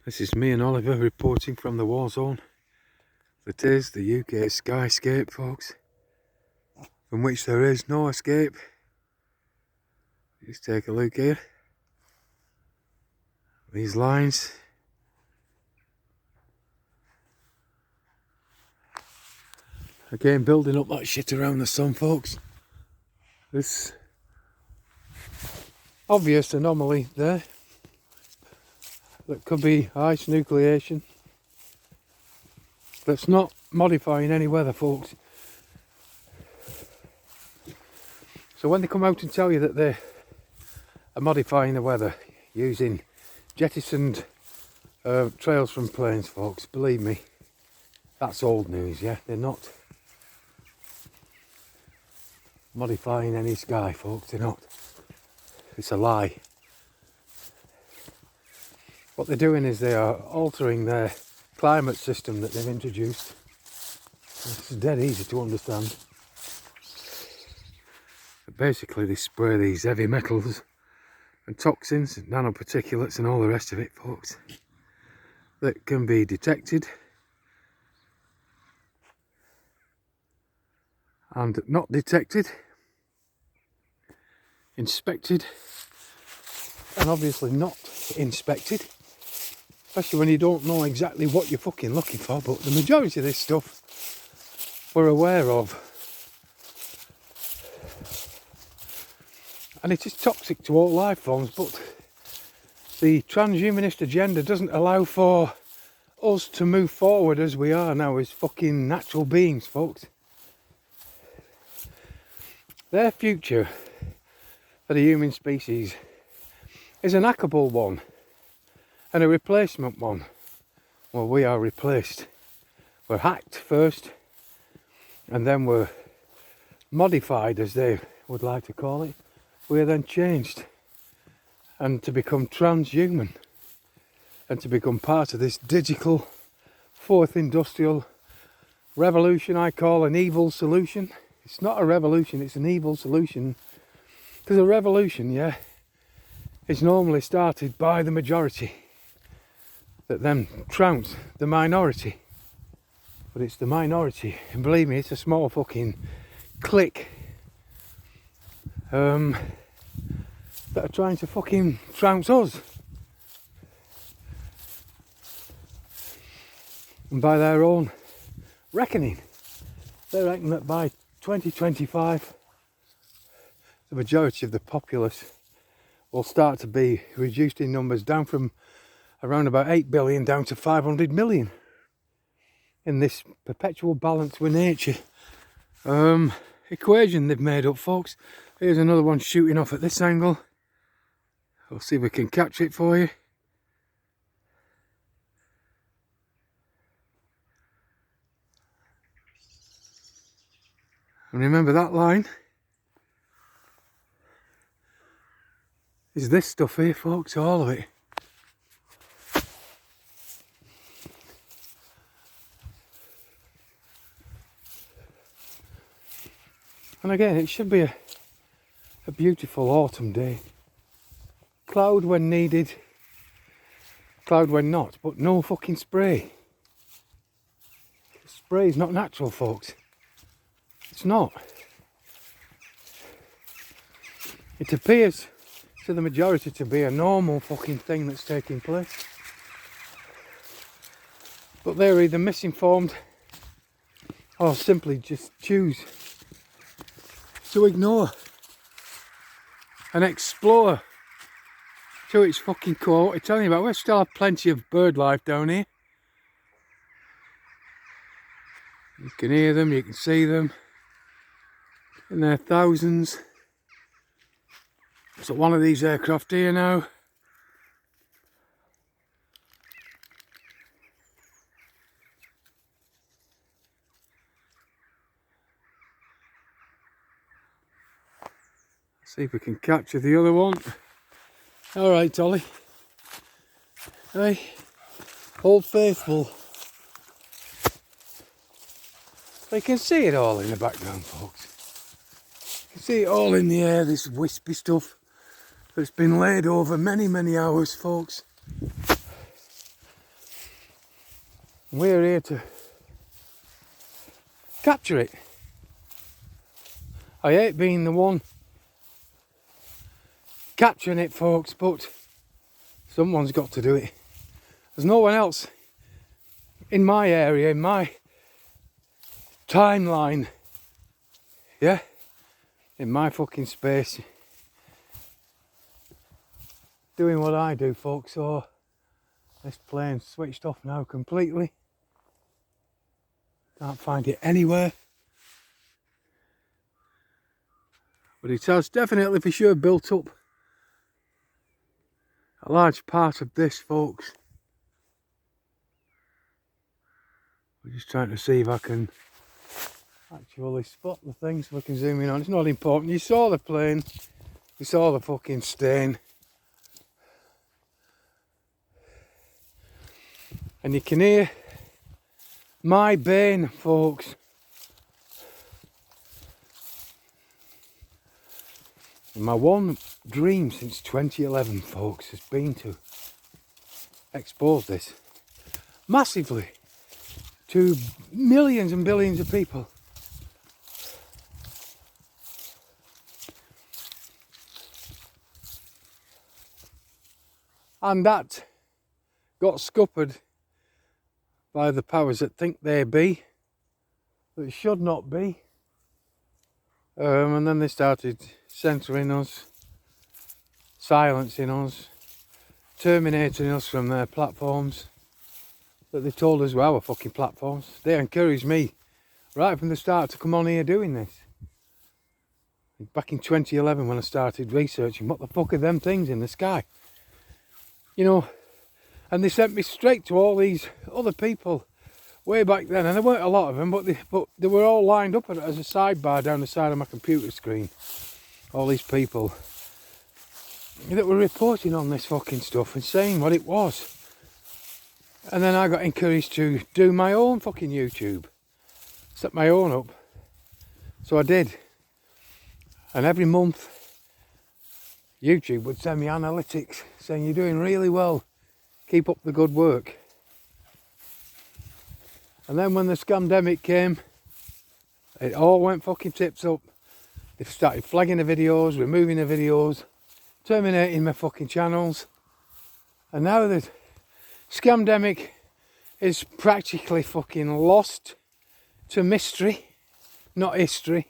This is me and Oliver reporting from the war zone. That is the UK skyscape, folks, from which there is no escape. Just take a look here. These lines. Again, building up that shit around the sun, folks. This obvious anomaly there. That could be ice nucleation. That's not modifying any weather, folks. So when they come out and tell you that they are modifying the weather using jettisoned trails from planes, folks, believe me, that's old news. Yeah, they're not modifying any sky, folks. They're not. It's a lie. What they're doing is they are altering their climate system that they've introduced. It's dead easy to understand. But basically they spray these heavy metals and toxins, nanoparticulates and all the rest of it, folks, that can be detected and not detected, inspected and obviously not inspected, especially when you don't know exactly what you're fucking looking for. But the majority of this stuff we're aware of, and it is toxic to all life forms. But the transhumanist agenda doesn't allow for us to move forward as we are now as fucking natural beings, folks. Their future for the human species is an hackable one and a replacement one. Well, we are replaced. We're hacked first and then we're modified, as they would like to call it. We're then changed and to become transhuman and to become part of this digital fourth industrial revolution I call an evil solution. It's not a revolution, it's an evil solution. Because a revolution, yeah, is normally started by the majority that then trounce the minority. But it's the minority, and believe me, it's a small fucking clique that are trying to fucking trounce us. And by their own reckoning, they reckon that by 2025 the majority of the populace will start to be reduced in numbers down from around about 8 billion down to 500 million in this perpetual balance with nature equation they've made up, folks. Here's another one shooting off at this angle. We'll see if we can catch it for you. And remember, that line is this stuff here, folks, all of it. And again, it should be a beautiful autumn day. Cloud when needed, cloud when not, but no fucking spray. Spray is not natural, folks. It's not. It appears to the majority to be a normal fucking thing that's taking place. But they're either misinformed or simply just choose to ignore and explore to its fucking core. What I'm telling you about, we still have plenty of bird life down here. You can hear them, you can see them in their thousands. So one of these aircraft here now. See if we can capture the other one. All right, Ollie. Hey, Old Faithful. So you can see it all in the background, folks. You can see it all in the air, this wispy stuff that's been laid over many, many hours, folks. We're here to capture it. I hate being the one capturing it, folks, but someone's got to do it. There's no one else in my area, in my timeline, yeah, in my fucking space, doing what I do, folks. So this plane's switched off now completely. Can't find it anywhere. But it has definitely for sure built up a large part of this, folks. We're just trying to see if I can actually spot the things so we can zoom in on. It's not important. You saw the plane, you saw the fucking stain. And you can hear my bane, folks. And my one dream since 2011, folks, has been to expose this massively to millions and billions of people. And that got scuppered by the powers that think they be, that should not be. And then they started censoring us, silencing us, terminating us from their platforms that they told us were our fucking platforms. They encouraged me right from the start to come on here doing this. Back in 2011 when I started researching what the fuck are them things in the sky. You know, and they sent me straight to all these other people way back then, and there weren't a lot of them, but they were all lined up as a sidebar down the side of my computer screen. All these people that were reporting on this fucking stuff and saying what it was. And then I got encouraged to do my own fucking YouTube, set my own up. So I did. And every month YouTube would send me analytics saying you're doing really well, keep up the good work. And then when the scamdemic came, it all went fucking tips up. They started flagging the videos, removing the videos, terminating my fucking channels. And now the scamdemic is practically fucking lost to mystery, not history.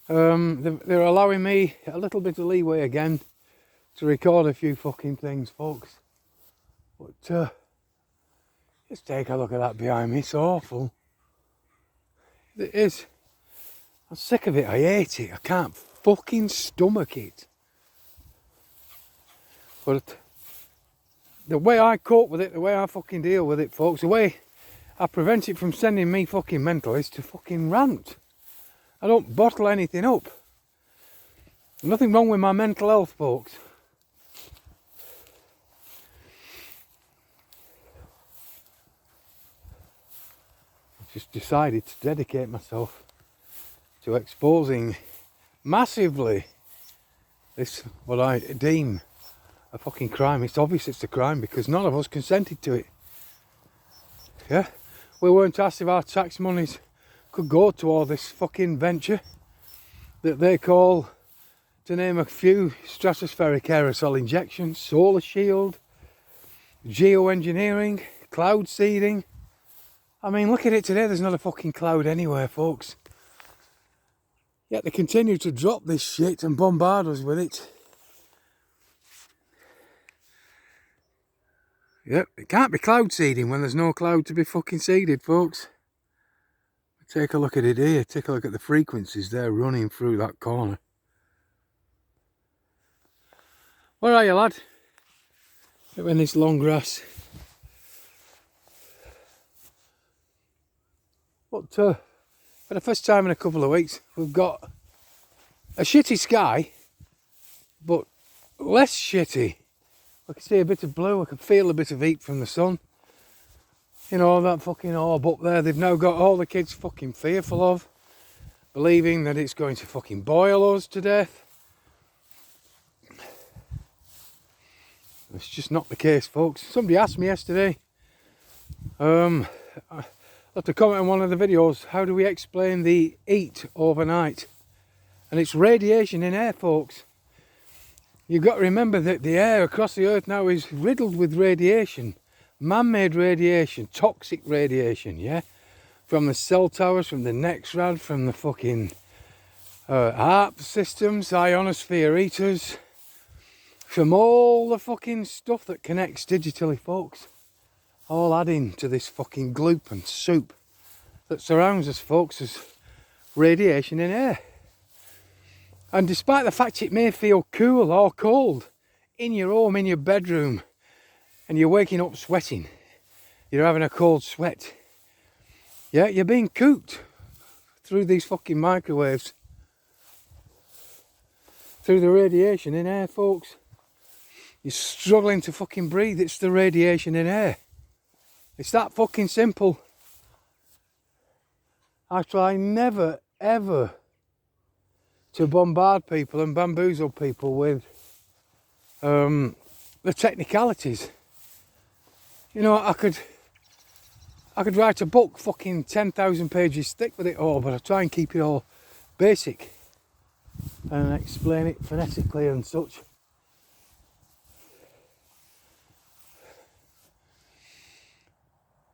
They're allowing me a little bit of leeway again to record a few fucking things, folks. But just take a look at that behind me. It's awful. It is. I'm sick of it. I hate it. I can't fucking stomach it. But the way I cope with it, the way I fucking deal with it, folks, the way I prevent it from sending me fucking mental is to fucking rant. I don't bottle anything up. Nothing wrong with my mental health, folks. I've just decided to dedicate myself to exposing massively this, what I deem a fucking crime. It's obvious it's a crime because none of us consented to it. Yeah? We weren't asked if our tax monies could go to all this fucking venture that they call, to name a few, stratospheric aerosol injections, solar shield, geoengineering, cloud seeding. I mean, look at it today, there's not a fucking cloud anywhere, folks. Yet they continue to drop this shit and bombard us with it. Yep, it can't be cloud seeding when there's no cloud to be fucking seeded, folks. Take a look at it here, take a look at the frequencies there running through that corner. Where are you, lad? Up in this long grass. But for the first time in a couple of weeks, we've got a shitty sky, but less shitty. I can see a bit of blue, I can feel a bit of heat from the sun. You know, that fucking orb up there, they've now got all the kids fucking fearful of, believing that it's going to fucking boil us to death. It's just not the case, folks. Somebody asked me yesterday, I left a comment on one of the videos, how do we explain the heat overnight? And it's radiation in air, folks. You've got to remember that the air across the earth now is riddled with radiation. Man-made radiation, toxic radiation, yeah? From the cell towers, from the NEXRAD, from the fucking HAARP systems, ionosphere eaters, from all the fucking stuff that connects digitally, folks. All adding to this fucking gloop and soup that surrounds us, folks, as radiation in air. And despite the fact it may feel cool or cold in your home, in your bedroom, and you're waking up sweating, you're having a cold sweat, yeah, you're being cooked through these fucking microwaves, through the radiation in air, folks. You're struggling to fucking breathe, it's the radiation in air. It's that fucking simple. I try never, ever to bombard people and bamboozle people with the technicalities. You know, I could write a book fucking 10,000 pages thick with it all, but I try and keep it all basic and explain it phonetically and such.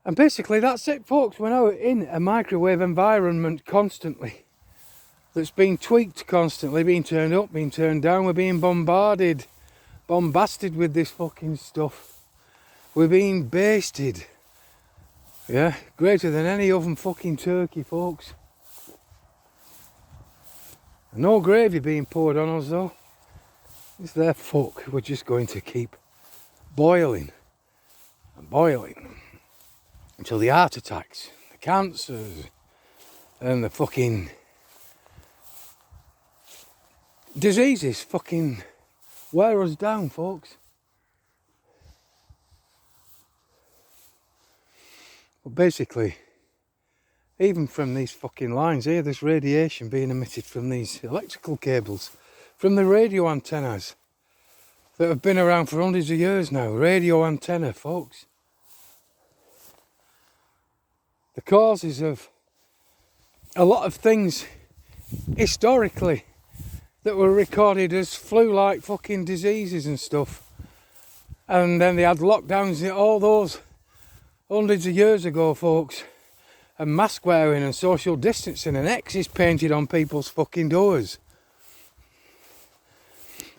And basically that's it, folks. We're now in a microwave environment constantly, that's being tweaked constantly, being turned up, being turned down. We're being bombarded, bombasted with this fucking stuff. We're being basted, yeah, greater than any oven fucking turkey, folks. No gravy being poured on us though. It's their fuck. We're just going to keep boiling and boiling until the heart attacks, the cancers, and the fucking diseases fucking wear us down, folks. But basically, even from these fucking lines here, there's radiation being emitted from these electrical cables, from the radio antennas that have been around for hundreds of years now. Radio antenna, folks. The causes of a lot of things historically that were recorded as flu-like fucking diseases and stuff. And then they had lockdowns, all those hundreds of years ago, folks. And mask wearing and social distancing and X's painted on people's fucking doors.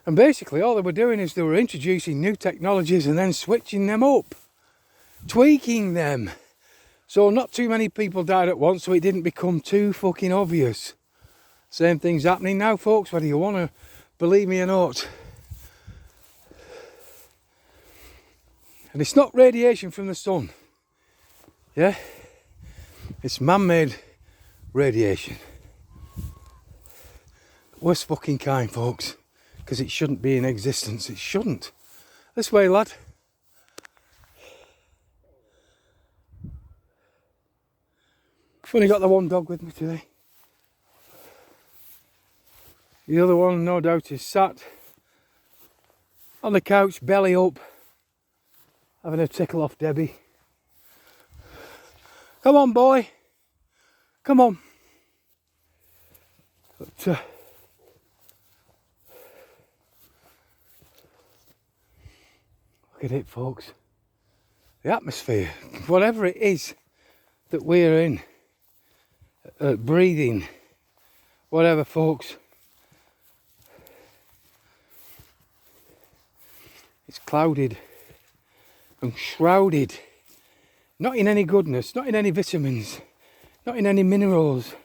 And basically all they were doing is they were introducing new technologies and then switching them up, tweaking them. So not too many people died at once, so it didn't become too fucking obvious. Same thing's happening now, folks, whether you want to believe me or not. And it's not radiation from the sun, yeah? It's man-made radiation. Worst fucking kind, folks, because it shouldn't be in existence. It shouldn't. This way, lad. I've only got the one dog with me today. The other one, no doubt, is sat on the couch, belly up, having a tickle off Debbie. Come on, boy. Come on. But, look at it, folks. The atmosphere, whatever it is that we're in, breathing, whatever, folks. It's clouded and shrouded. Not in any goodness, not in any vitamins, not in any minerals,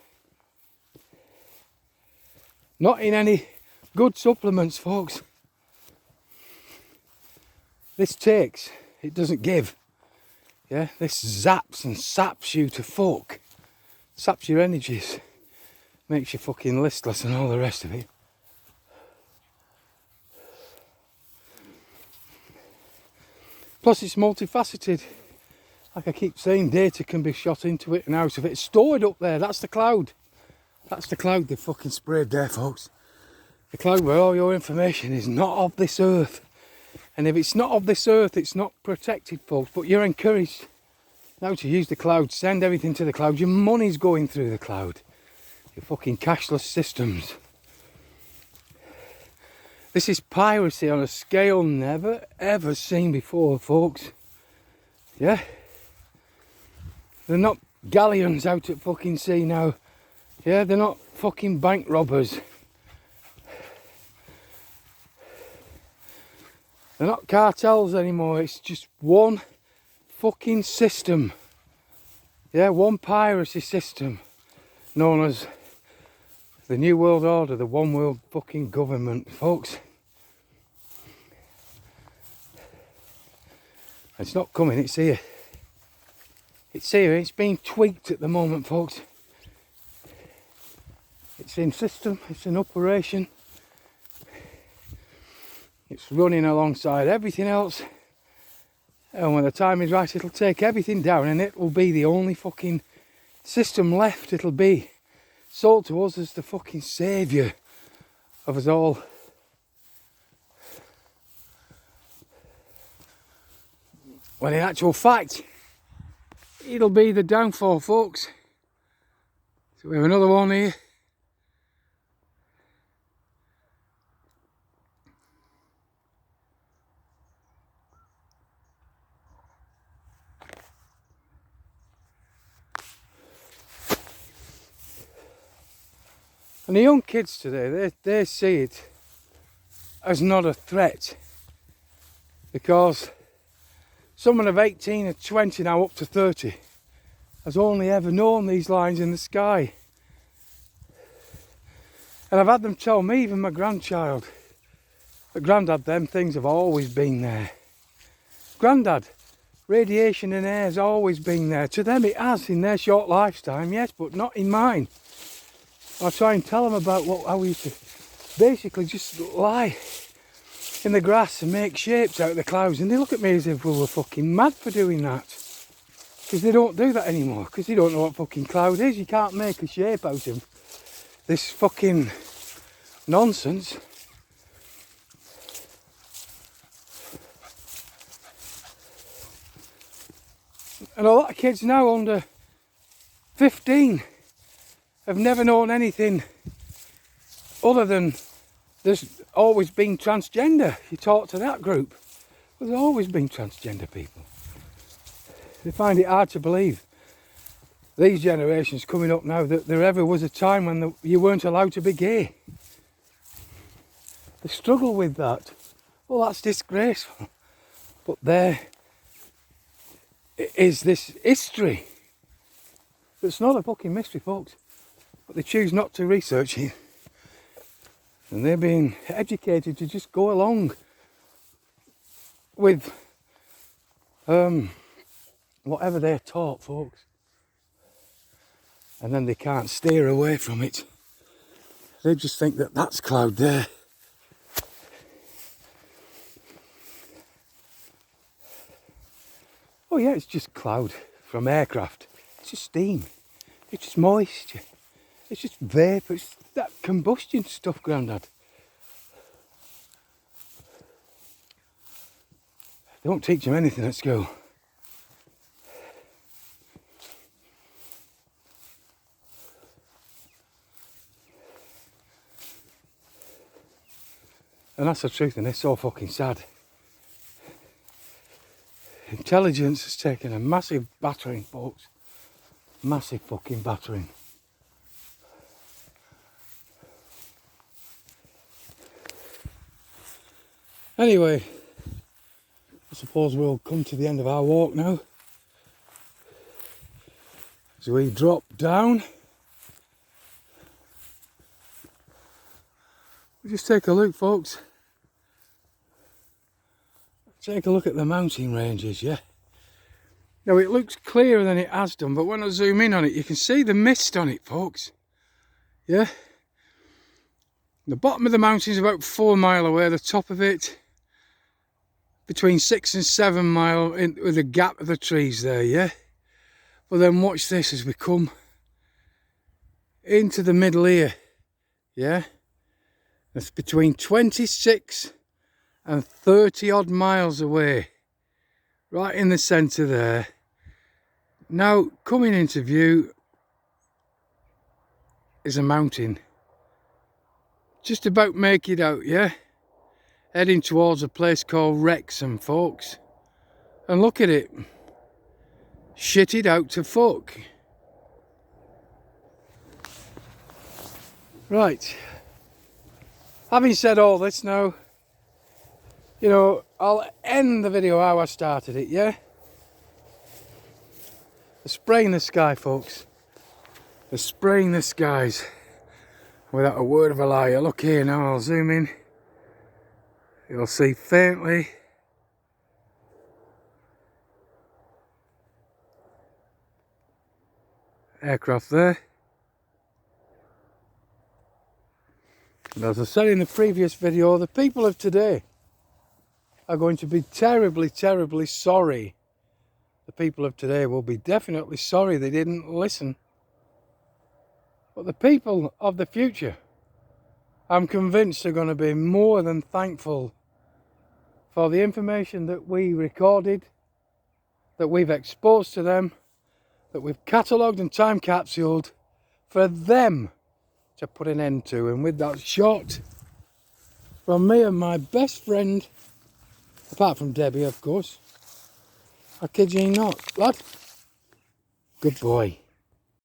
not in any good supplements, folks. This takes, it doesn't give. Yeah, this zaps and saps you to fuck. Saps your energies. Makes you fucking listless and all the rest of it. Plus it's multifaceted. Like I keep saying, data can be shot into it and out of it. It's stored up there. That's the cloud. That's the cloud they've fucking sprayed there, folks. The cloud where all your information is not of this earth. And if it's not of this earth, it's not protected, folks. But you're encouraged now to use the cloud, send everything to the cloud. Your money's going through the cloud. Your fucking cashless systems. This is piracy on a scale never ever seen before, folks. Yeah? They're not galleons out at fucking sea now. Yeah, they're not fucking bank robbers. They're not cartels anymore. It's just one fucking system. Yeah, one piracy system known as the New World Order, the One World fucking government, folks. It's not coming, it's here. It's here, it's being tweaked at the moment, folks. It's in system, it's in operation. It's running alongside everything else. And when the time is right, it'll take everything down and it will be the only fucking system left. It'll be sold to us as the fucking saviour of us all. When in actual fact, it'll be the downfall, folks. So we have another one here. And the young kids today, they see it as not a threat, because someone of 18 or 20 now up to 30 has only ever known these lines in the sky. And I've had them tell me, even my grandchild, that Grandad, them things have always been there. Grandad, radiation in air has always been there. To them it has in their short lifetime, yes, but not in mine. I try and tell them about how we used to basically just lie in the grass and make shapes out of the clouds, and they look at me as if we were fucking mad for doing that. Because they don't do that anymore, because they don't know what fucking cloud is. You can't make a shape out of this fucking nonsense. And a lot of kids now under 15 have never known anything other than there's always been transgender. You talk to that group, there's always been transgender people. They find it hard to believe, these generations coming up now, that there ever was a time when you weren't allowed to be gay. They struggle with that. Well, that's disgraceful. But there is this history. It's not a fucking mystery, folks. But they choose not to research it. And they're being educated to just go along with whatever they're taught, folks. And then they can't steer away from it. They just think that that's cloud there. Oh yeah, it's just cloud from aircraft. It's just steam. It's just moisture. It's just vapour. It's that combustion stuff, Grandad. They don't teach them anything at school. And that's the truth, and it's so fucking sad. Intelligence has taken a massive battering, folks. Massive fucking battering. Anyway, I suppose we'll come to the end of our walk now. As we drop down, we'll just take a look, folks. Take a look at the mountain ranges, yeah? Now it looks clearer than it has done, but when I zoom in on it, you can see the mist on it, folks. Yeah? The bottom of the mountain is about 4 miles away, the top of it between 6 and 7 miles with the gap of the trees there, yeah? But then watch this as we come into the middle here, yeah? It's between 26 and 30 odd miles away, right in the centre there. Now coming into view is a mountain. Just about make it out, yeah? Heading towards a place called Wrexham, folks. And look at it. Shitted out to fuck. Right. Having said all this now, you know, I'll end the video how I started it, yeah? The spray in the sky, folks. The spray in the skies. Without a word of a lie. Look here now, I'll zoom in. You'll see faintly aircraft there. And as I said in the previous video, the people of today are going to be terribly, terribly sorry. The people of today will be definitely sorry they didn't listen. But the people of the future, I'm convinced, are going to be more than thankful for the information that we recorded, that we've exposed to them, that we've catalogued and time capsuled for them to put an end to. And with that shot from me and my best friend, apart from Debbie of course, I kid you not, lad, good boy.